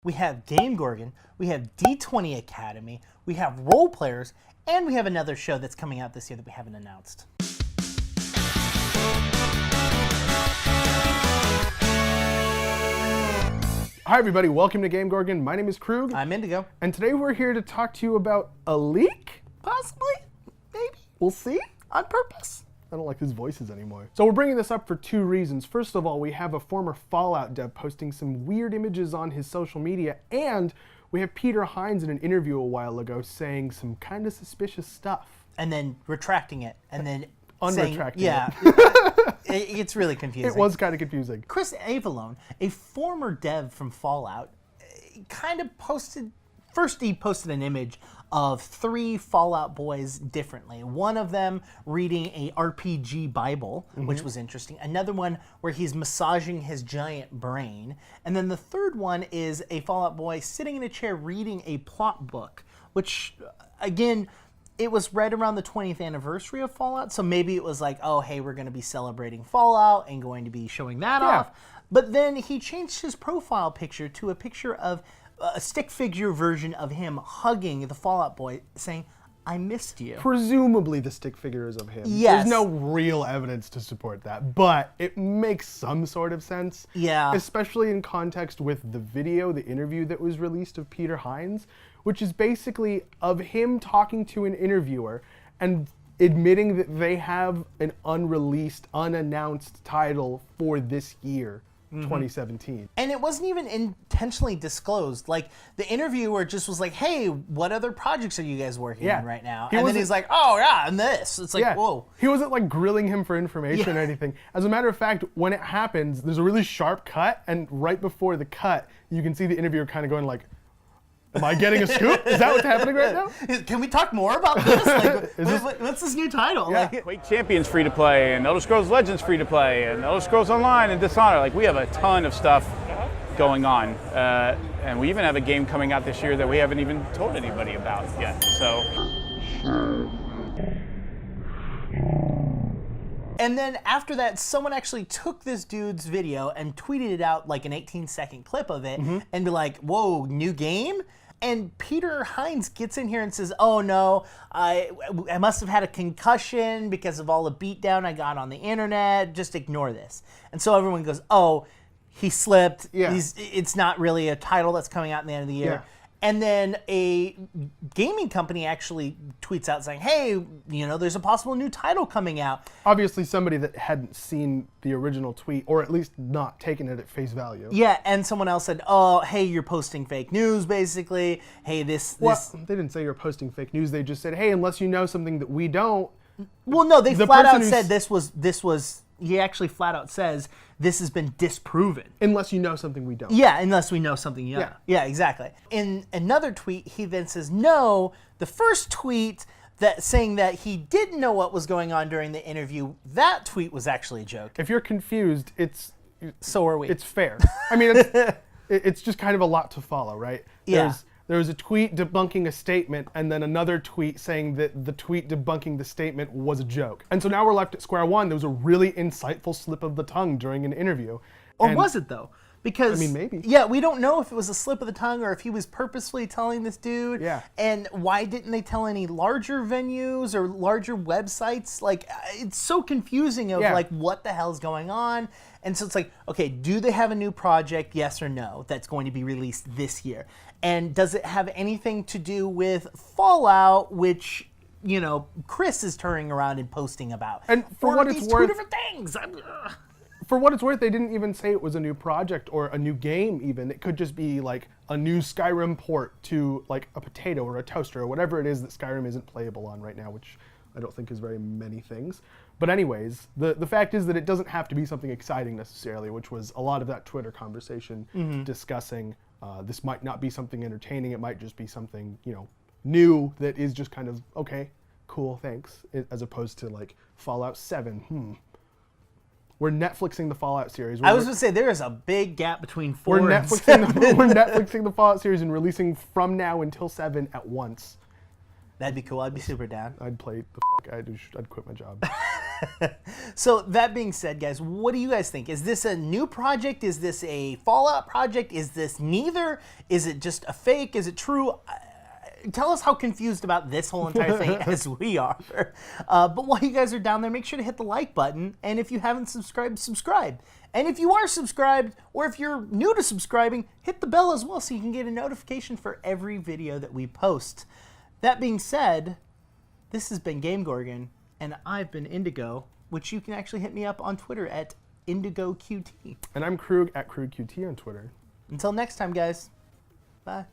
we have GameGorgon, we have D20 Academy, we have role players, and we have another show that's coming out this year that we haven't announced. Hi everybody, welcome to GameGorgon. My name is Croog. I'm Indigo. And today we're here to talk to you about a leak? Possibly, maybe. We'll see. On purpose. I don't like his voices anymore. So we're bringing this up for two reasons. First of all, we have a former Fallout dev posting some weird images on his social media, and we have Peter Hines in an interview a while ago saying some kind of suspicious stuff. And then retracting it, and then Unretracting it. It's really confusing. It was kind of confusing. Chris Avallone, a former dev from Fallout, kind of posted an image of 3 Fallout boys differently. One of them reading a RPG Bible, which was interesting. Another one where he's massaging his giant brain. And then the third one is a Fallout boy sitting in a chair reading a plot book, which, again, it was right around the 20th anniversary of Fallout, so maybe it was like, oh, hey, we're going to be celebrating Fallout and going to be showing that off. But then he changed his profile picture to a picture of a stick figure version of him hugging the Fallout boy, saying, I missed you. Presumably the stick figure is of him. Yes. There's no real evidence to support that, but it makes some sort of sense. Yeah. Especially in context with the video, the interview that was released of Peter Hines, which is basically of him talking to an interviewer and admitting that they have an unreleased, unannounced title for this year. 2017. And it wasn't even intentionally disclosed. Like, the interviewer just was like, hey, what other projects are you guys working on right now? And then he's like, oh, yeah, and this. It's like, whoa. He wasn't, like, grilling him for information or anything. As a matter of fact, when it happens, there's a really sharp cut, and right before the cut, you can see the interviewer kind of going like, am I getting a scoop? Is that what's happening right now? Can we talk more about this? Like, what's this new title? Yeah. Like, Quake Champions free to play, and Elder Scrolls Legends free to play, and Elder Scrolls Online and Dishonor. Like, we have a ton of stuff going on, and we even have a game coming out this year that we haven't even told anybody about yet. So. And then after that, someone actually took this dude's video and tweeted it out, like an 18-second clip of it, and be like, whoa, new game? And Peter Hines gets in here and says, oh no, I must have had a concussion because of all the beatdown I got on the internet. Just ignore this. And so everyone goes, oh, he slipped. Yeah. It's not really a title that's coming out in the end of the year. Yeah. And then a gaming company actually tweets out saying, hey, you know, there's a possible new title coming out. Obviously somebody that hadn't seen the original tweet, or at least not taken it at face value. Yeah, and someone else said, oh, hey, you're posting fake news, basically. Hey, this... Well, they didn't say you're posting fake news. They just said, hey, unless you know something that we don't... Well, no, they flat out said this was... He actually flat out says this has been disproven. Unless you know something we don't. Yeah, unless we know something you don't. Yeah, exactly. In another tweet, he then says, no, the first tweet that saying that he didn't know what was going on during the interview, that tweet was actually a joke. If you're confused, So are we. It's fair. I mean, it's just kind of a lot to follow, right? Yeah. There was a tweet debunking a statement, and then another tweet saying that the tweet debunking the statement was a joke. And so now we're left at square one. There was a really insightful slip of the tongue during an interview. Or was it, though? Because, I mean, maybe. Yeah, we don't know if it was a slip of the tongue or if he was purposefully telling this dude. Yeah. And why didn't they tell any larger venues or larger websites? Like, it's so confusing of, like, what the hell's going on? And so it's like, okay, do they have a new project, yes or no, that's going to be released this year? And does it have anything to do with Fallout, which, you know, Chris is turning around and posting about? And for what it's worth, two different things. For what it's worth, they didn't even say it was a new project or a new game even. It could just be like a new Skyrim port to like a potato or a toaster or whatever it is that Skyrim isn't playable on right now, which I don't think is very many things. But anyways, the fact is that it doesn't have to be something exciting necessarily, which was a lot of that Twitter conversation discussing this might not be something entertaining. It might just be something, you know, new that is just kind of, okay, cool, thanks, as opposed to like Fallout 7. We're Netflixing the Fallout series. I was going to say, there is a big gap between 4 we're and 7. We're Netflixing the Fallout series and releasing from now until 7 at once. That'd be cool. I'd be super down. I'd play the I'd quit my job. So that being said, guys, what do you guys think? Is this a new project? Is this a Fallout project? Is this neither? Is it just a fake? Is it true? Tell us how confused about this whole entire thing as we are. But while you guys are down there, make sure to hit the like button. And if you haven't subscribed, subscribe. And if you are subscribed, or if you're new to subscribing, hit the bell as well so you can get a notification for every video that we post. That being said, this has been GameGorgon, and I've been Indigo, which you can actually hit me up on Twitter at IndigoQT. And I'm Croog at CroogQT on Twitter. Until next time, guys. Bye.